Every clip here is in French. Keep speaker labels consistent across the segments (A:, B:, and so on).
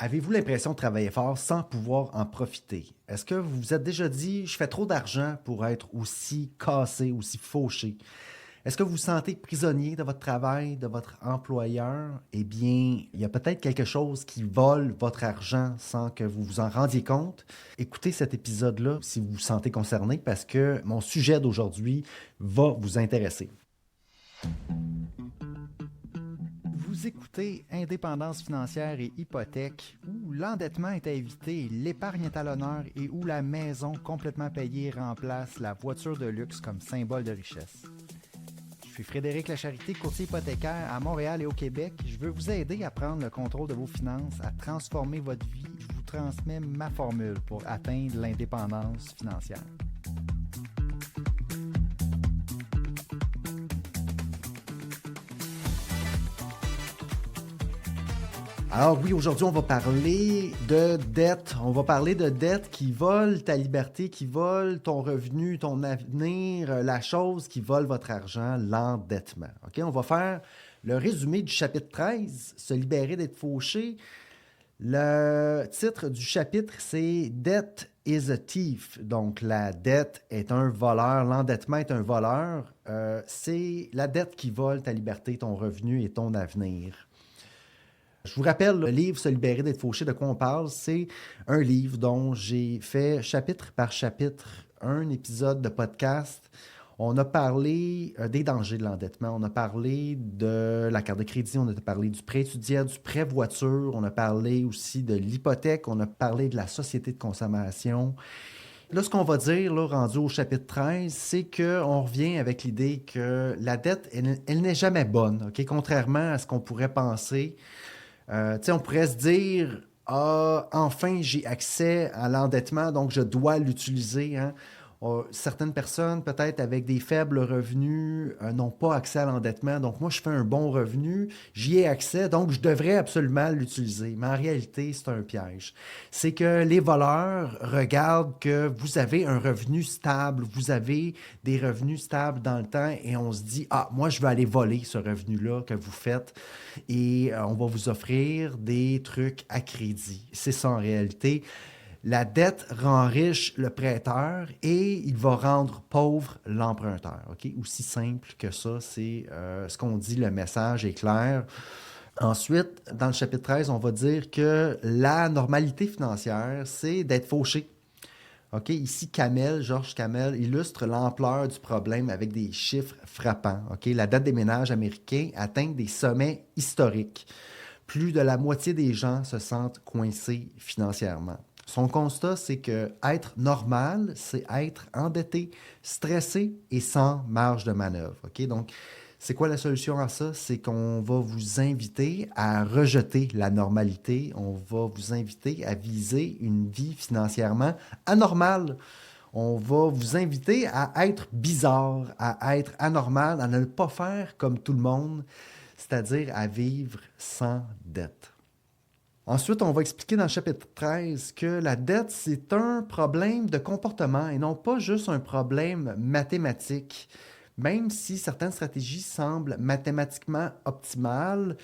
A: Avez-vous l'impression de travailler fort sans pouvoir en profiter? Est-ce que vous vous êtes déjà dit, je fais trop d'argent pour être aussi cassé, aussi fauché? Est-ce que vous vous sentez prisonnier de votre travail, de votre employeur? Eh bien, il y a peut-être quelque chose qui vole votre argent sans que vous vous en rendiez compte. Écoutez cet épisode-là si vous vous sentez concerné parce que mon sujet d'aujourd'hui va vous intéresser. Vous écoutez Indépendance financière et hypothèque, où l'endettement est à éviter, l'épargne est à l'honneur et où la maison complètement payée remplace la voiture de luxe comme symbole de richesse. Je suis Frédéric Lacharité, courtier hypothécaire à Montréal et au Québec. Je veux vous aider à prendre le contrôle de vos finances, à transformer votre vie. Je vous transmets ma formule pour atteindre l'indépendance financière. Alors oui, aujourd'hui, on va parler de dette. On va parler de dette qui vole ta liberté, qui vole ton revenu, ton avenir, la chose qui vole votre argent, l'endettement. OK? On va faire le résumé du chapitre 13, se libérer d'être fauché. Le titre du chapitre, c'est Debt is a thief. Donc, la dette est un voleur, l'endettement est un voleur. C'est la dette qui vole ta liberté, ton revenu et ton avenir. Je vous rappelle, le livre Se libérer d'être fauché, de quoi on parle, c'est un livre dont j'ai fait chapitre par chapitre un épisode de podcast. On a parlé des dangers de l'endettement, on a parlé de la carte de crédit, on a parlé du prêt étudiant, du prêt voiture, on a parlé aussi de l'hypothèque, on a parlé de la société de consommation. Là, ce qu'on va dire, là, rendu au chapitre 13, c'est qu'on revient avec l'idée que la dette, elle n'est jamais bonne, OK? Contrairement à ce qu'on pourrait penser. On pourrait se dire, ah, enfin, j'ai accès à l'endettement, donc je dois l'utiliser. Hein. Certaines personnes, peut-être avec des faibles revenus, n'ont pas accès à l'endettement. Donc, moi, je fais un bon revenu, j'y ai accès, donc je devrais absolument l'utiliser. Mais en réalité, c'est un piège. C'est que les voleurs regardent que vous avez un revenu stable, vous avez des revenus stables dans le temps et on se dit, ah, moi, je vais aller voler ce revenu-là que vous faites et on va vous offrir des trucs à crédit. C'est ça en réalité. La dette rend riche le prêteur et il va rendre pauvre l'emprunteur. Okay? Aussi simple que ça, c'est ce qu'on dit, le message est clair. Ensuite, dans le chapitre 13, on va dire que la normalité financière, c'est d'être fauché. Okay? Ici, Georges Kamel, illustre l'ampleur du problème avec des chiffres frappants. Okay? La dette des ménages américains atteint des sommets historiques. Plus de la moitié des gens se sentent coincés financièrement. Son constat, c'est que être normal, c'est être endetté, stressé et sans marge de manœuvre. Okay? Donc, c'est quoi la solution à ça? C'est qu'on va vous inviter à rejeter la normalité. On va vous inviter à viser une vie financièrement anormale. On va vous inviter à être bizarre, à être anormal, à ne pas faire comme tout le monde, c'est-à-dire à vivre sans dette. Ensuite, on va expliquer dans le chapitre 13 que la dette, c'est un problème de comportement et non pas juste un problème mathématique. Même si certaines stratégies semblent mathématiquement optimales,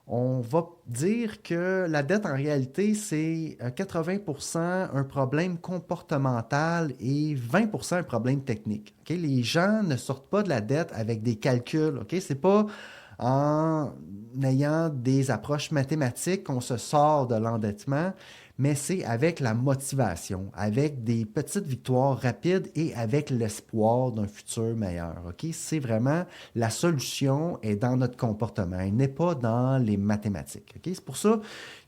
A: on va dire que la dette, en réalité, c'est 80% un problème comportemental et 20% un problème technique. Okay? Les gens ne sortent pas de la dette avec des calculs. Okay? C'est pas en ayant des approches mathématiques qu'on se sort de l'endettement, mais c'est avec la motivation, avec des petites victoires rapides et avec l'espoir d'un futur meilleur. Okay? C'est vraiment la solution est dans notre comportement, elle n'est pas dans les mathématiques. Okay? C'est pour ça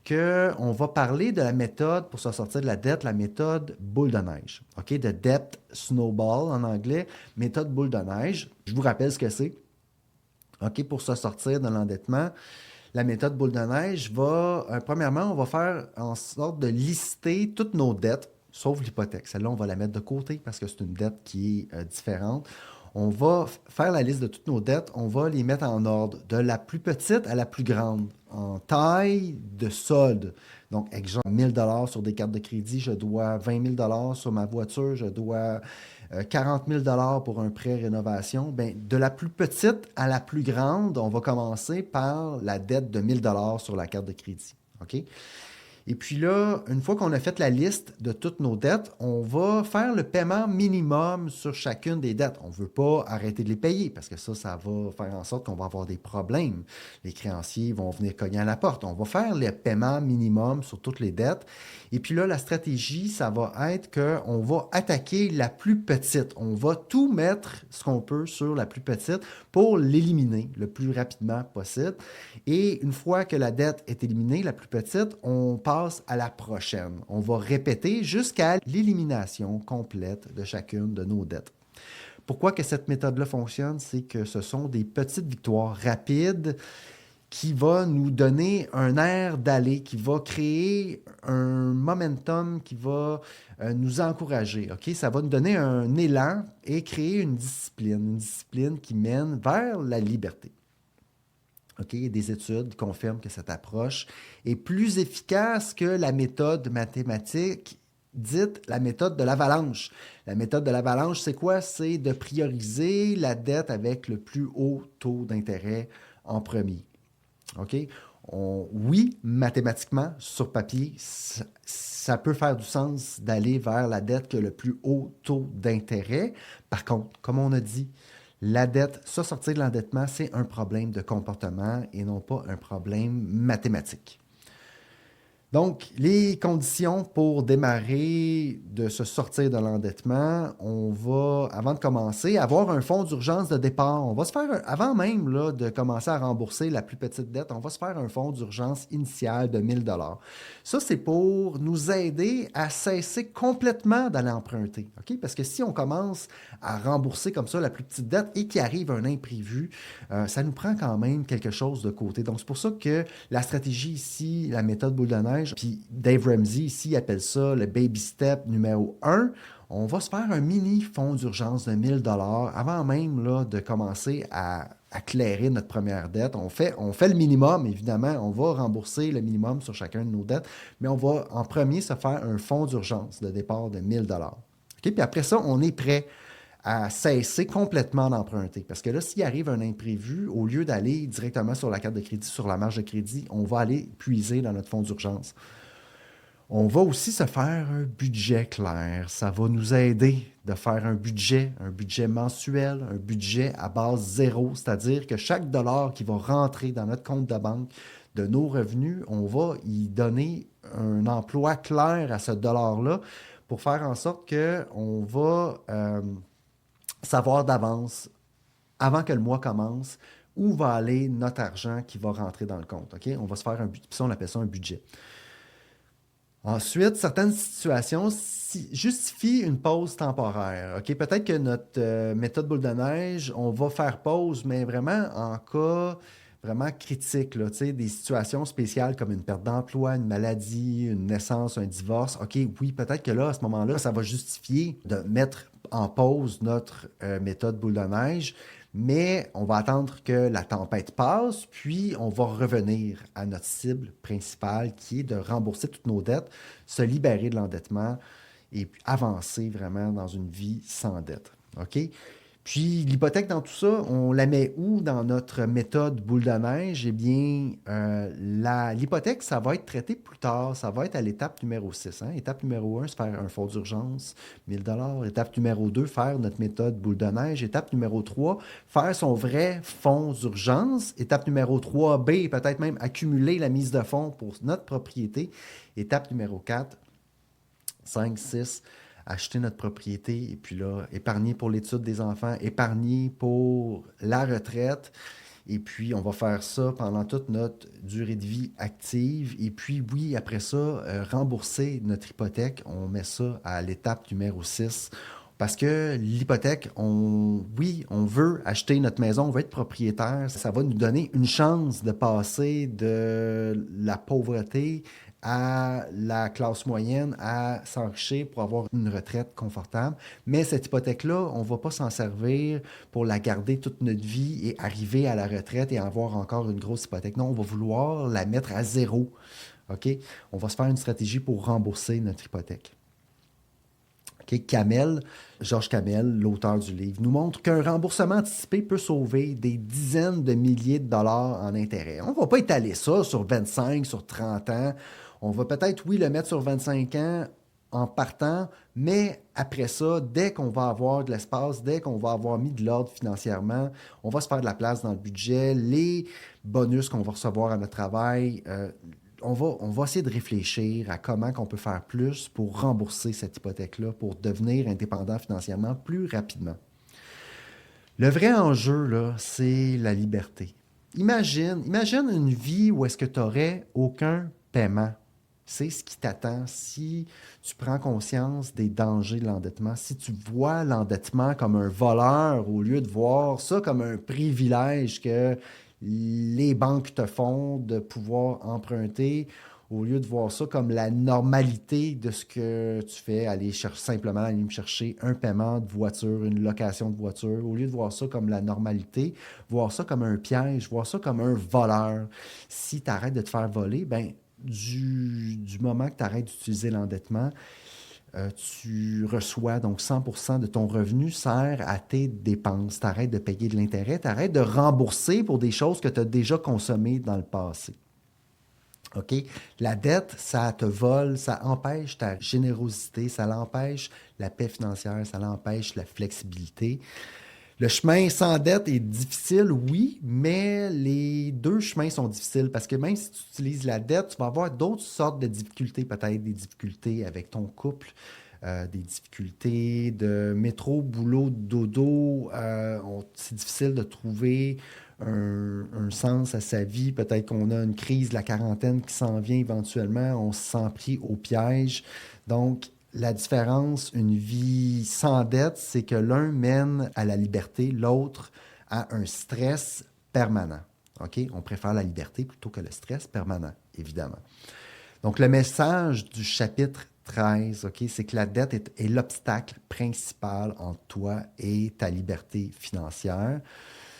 A: qu'on va parler de la méthode pour se sortir de la dette, la méthode boule de neige. Okay? De debt snowball en anglais, méthode boule de neige. Je vous rappelle ce que c'est. Okay, pour se sortir de l'endettement, la méthode boule de neige va, premièrement, on va faire en sorte de lister toutes nos dettes, sauf l'hypothèque. Celle-là, on va la mettre de côté parce que c'est une dette qui est différente. On va faire la liste de toutes nos dettes, on va les mettre en ordre, de la plus petite à la plus grande, en taille de solde. Donc, exemple, 1 000 sur des cartes de crédit, je dois 20 000 sur ma voiture, je dois 40 000 pour un prêt rénovation. Bien, de la plus petite à la plus grande, on va commencer par la dette de 1 000 sur la carte de crédit. OK? Et puis là, une fois qu'on a fait la liste de toutes nos dettes, on va faire le paiement minimum sur chacune des dettes. On ne veut pas arrêter de les payer parce que ça va faire en sorte qu'on va avoir des problèmes. Les créanciers vont venir cogner à la porte. On va faire le paiement minimum sur toutes les dettes. Et puis là, la stratégie, ça va être qu'on va attaquer la plus petite. On va tout mettre ce qu'on peut sur la plus petite pour l'éliminer le plus rapidement possible. Et une fois que la dette est éliminée, la plus petite, on passe à la prochaine. On va répéter jusqu'à l'élimination complète de chacune de nos dettes. Pourquoi que cette méthode-là fonctionne? C'est que ce sont des petites victoires rapides qui va nous donner un air d'aller, qui va créer un momentum, qui va nous encourager. OK? Ça va nous donner un élan et créer une discipline qui mène vers la liberté. Okay? Des études confirment que cette approche est plus efficace que la méthode mathématique dite la méthode de l'avalanche. La méthode de l'avalanche, c'est quoi? C'est de prioriser la dette avec le plus haut taux d'intérêt en premier. OK? Oui, mathématiquement, sur papier, ça peut faire du sens d'aller vers la dette qui a le plus haut taux d'intérêt. Par contre, comme on a dit, la dette, sortir de l'endettement, c'est un problème de comportement et non pas un problème mathématique. Donc, les conditions pour démarrer de se sortir de l'endettement, on va, avant de commencer, avoir un fonds d'urgence de départ. On va se faire, avant même là, de commencer à rembourser la plus petite dette, on va se faire un fonds d'urgence initial de 1 000 $. Ça, c'est pour nous aider à cesser complètement d'aller emprunter. Okay? Parce que si on commence à rembourser comme ça la plus petite dette et qu'il arrive un imprévu, ça nous prend quand même quelque chose de côté. Donc, c'est pour ça que la stratégie ici, la méthode boule de neige, puis Dave Ramsey ici appelle ça le baby step numéro 1. On va se faire un mini fonds d'urgence de 1 000 $ avant même là, de commencer à clairer notre première dette. On fait le minimum, évidemment. On va rembourser le minimum sur chacun de nos dettes, mais on va en premier se faire un fonds d'urgence de départ de 1 000 $. Okay? Puis après ça, on est prêt à cesser complètement d'emprunter. Parce que là, s'il arrive un imprévu, au lieu d'aller directement sur la carte de crédit, sur la marge de crédit, on va aller puiser dans notre fonds d'urgence. On va aussi se faire un budget clair. Ça va nous aider de faire un budget mensuel, un budget à base zéro, c'est-à-dire que chaque dollar qui va rentrer dans notre compte de banque de nos revenus, on va y donner un emploi clair à ce dollar-là pour faire en sorte qu'on va savoir d'avance, avant que le mois commence, où va aller notre argent qui va rentrer dans le compte. Okay? On va se faire un budget, puis ça, on appelle ça un budget. Ensuite, certaines situations justifient une pause temporaire. Okay? Peut-être que notre méthode boule de neige, on va faire pause, mais vraiment en cas vraiment critique, là, des situations spéciales comme une perte d'emploi, une maladie, une naissance, un divorce. OK, oui, peut-être que là, à ce moment-là, ça va justifier de mettre en pause notre méthode boule de neige, mais on va attendre que la tempête passe, puis on va revenir à notre cible principale qui est de rembourser toutes nos dettes, se libérer de l'endettement et puis avancer vraiment dans une vie sans dette. OK? Puis l'hypothèque dans tout ça, on la met où dans notre méthode boule de neige? Eh bien, l'hypothèque, ça va être traité plus tard. Ça va être à l'étape numéro 6. Hein? Étape numéro 1, c'est faire un fonds d'urgence, 1 000 $. Étape numéro 2, faire notre méthode boule de neige. Étape numéro 3, faire son vrai fonds d'urgence. Étape numéro 3B, peut-être même accumuler la mise de fonds pour notre propriété. Étape numéro 4, 5, 6, acheter notre propriété et puis là, épargner pour l'étude des enfants, épargner pour la retraite. Et puis, on va faire ça pendant toute notre durée de vie active. Et puis, oui, après ça, rembourser notre hypothèque, on met ça à l'étape numéro 6. Parce que l'hypothèque, oui, on veut acheter notre maison, on veut être propriétaire. Ça va nous donner une chance de passer de la pauvreté à la classe moyenne, à s'enrichir pour avoir une retraite confortable. Mais cette hypothèque-là, on ne va pas s'en servir pour la garder toute notre vie et arriver à la retraite et avoir encore une grosse hypothèque. Non, on va vouloir la mettre à zéro. OK? On va se faire une stratégie pour rembourser notre hypothèque. Okay? Georges Kamel, l'auteur du livre, nous montre qu'un remboursement anticipé peut sauver des dizaines de milliers de dollars en intérêts. On ne va pas étaler ça sur 25, sur 30 ans. On va peut-être, oui, le mettre sur 25 ans en partant, mais après ça, dès qu'on va avoir de l'espace, dès qu'on va avoir mis de l'ordre financièrement, on va se faire de la place dans le budget, les bonus qu'on va recevoir à notre travail, on va essayer de réfléchir à comment on peut faire plus pour rembourser cette hypothèque-là, pour devenir indépendant financièrement plus rapidement. Le vrai enjeu, là, c'est la liberté. Imagine une vie où est-ce que tu n'aurais aucun paiement. C'est ce qui t'attend si tu prends conscience des dangers de l'endettement, si tu vois l'endettement comme un voleur au lieu de voir ça comme un privilège que les banques te font de pouvoir emprunter, au lieu de voir ça comme la normalité de ce que tu fais, simplement aller me chercher un paiement de voiture, une location de voiture, au lieu de voir ça comme la normalité, voir ça comme un piège, voir ça comme un voleur. Si tu arrêtes de te faire voler, ben du moment que tu arrêtes d'utiliser l'endettement, tu reçois donc 100% de ton revenu sert à tes dépenses. Tu arrêtes de payer de l'intérêt, tu arrêtes de rembourser pour des choses que tu as déjà consommées dans le passé. OK? La dette, ça te vole, ça empêche ta générosité, ça l'empêche la paix financière, ça l'empêche la flexibilité. Le chemin sans dette est difficile, oui, mais les deux chemins sont difficiles parce que même si tu utilises la dette, tu vas avoir d'autres sortes de difficultés, peut-être des difficultés avec ton couple, des difficultés de métro, boulot, dodo. C'est difficile de trouver un sens à sa vie. Peut-être qu'on a une crise de la quarantaine qui s'en vient éventuellement. On se sent pris au piège. Donc, la différence, une vie sans dette, c'est que l'un mène à la liberté, l'autre à un stress permanent. OK? On préfère la liberté plutôt que le stress permanent, évidemment. Donc, le message du chapitre 13, OK, c'est que la dette est l'obstacle principal entre toi et ta liberté financière.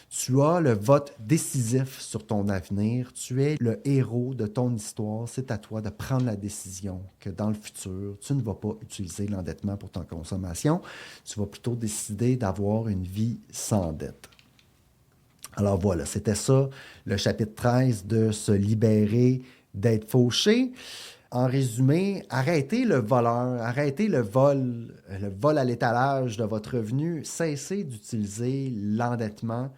A: Tu as le vote décisif sur ton avenir. Tu es le héros de ton histoire. C'est à toi de prendre la décision que dans le futur, tu ne vas pas utiliser l'endettement pour ta consommation. Tu vas plutôt décider d'avoir une vie sans dette. Alors voilà, c'était ça, le chapitre 13 de se libérer d'être fauché. En résumé, arrêtez le voleur, arrêtez le vol à l'étalage de votre revenu. Cessez d'utiliser l'endettement.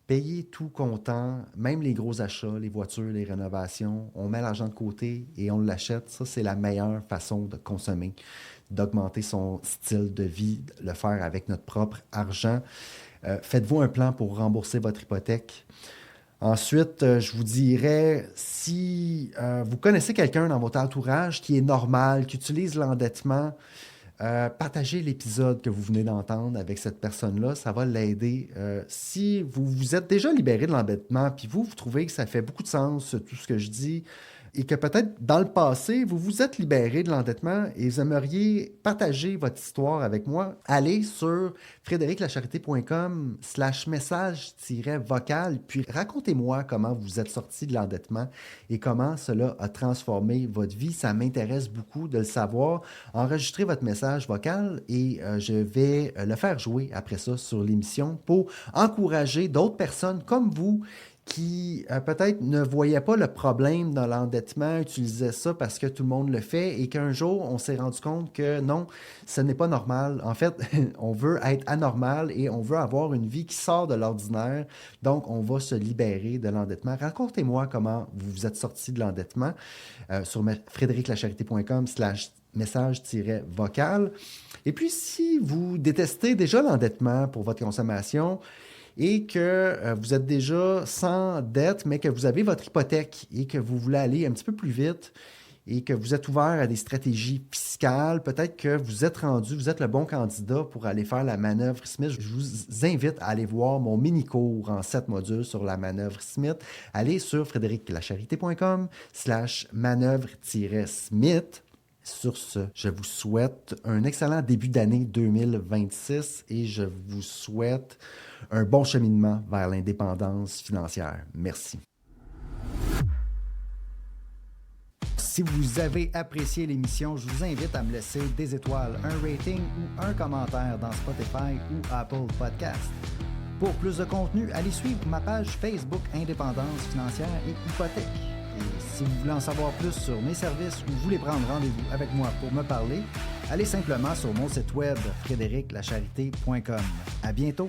A: Payez tout comptant, même les gros achats, les voitures, les rénovations. On met l'argent de côté et on l'achète. Ça, c'est la meilleure façon de consommer, d'augmenter son style de vie, de le faire avec notre propre argent. Faites-vous un plan pour rembourser votre hypothèque. Ensuite, je vous dirais, si vous connaissez quelqu'un dans votre entourage qui est normal, qui utilise l'endettement, partagez l'épisode que vous venez d'entendre avec cette personne-là, ça va l'aider. Si vous vous êtes déjà libéré de l'endettement, puis vous trouvez que ça fait beaucoup de sens, tout ce que je dis, et que peut-être dans le passé, vous vous êtes libéré de l'endettement et vous aimeriez partager votre histoire avec moi, allez sur frédériclacharité.com/message-vocal, puis racontez-moi comment vous êtes sorti de l'endettement et comment cela a transformé votre vie. Ça m'intéresse beaucoup de le savoir. Enregistrez votre message vocal et je vais le faire jouer après ça sur l'émission pour encourager d'autres personnes comme vous qui peut-être ne voyaient pas le problème dans l'endettement, utilisaient ça parce que tout le monde le fait et qu'un jour, on s'est rendu compte que non, ce n'est pas normal. En fait, on veut être anormal et on veut avoir une vie qui sort de l'ordinaire. Donc, on va se libérer de l'endettement. Racontez-moi comment vous vous êtes sorti de l'endettement sur frédériclacharité.com/message-vocal. Et puis, si vous détestez déjà l'endettement pour votre consommation, et que vous êtes déjà sans dette, mais que vous avez votre hypothèque et que vous voulez aller un petit peu plus vite et que vous êtes ouvert à des stratégies fiscales, peut-être que vous êtes le bon candidat pour aller faire la manœuvre Smith. Je vous invite à aller voir mon mini-cours en 7 modules sur la manœuvre Smith. Allez sur frédériclacharité.com/manœuvre-smith. Sur ce, je vous souhaite un excellent début d'année 2026 et je vous souhaite un bon cheminement vers l'indépendance financière. Merci. Si vous avez apprécié l'émission, je vous invite à me laisser des étoiles, un rating ou un commentaire dans Spotify ou Apple Podcast. Pour plus de contenu, allez suivre ma page Facebook Indépendance financière et hypothèque. Et Si vous voulez en savoir plus sur mes services ou voulez prendre rendez-vous avec moi pour me parler, allez simplement sur mon site web frédériclacharité.com. À bientôt!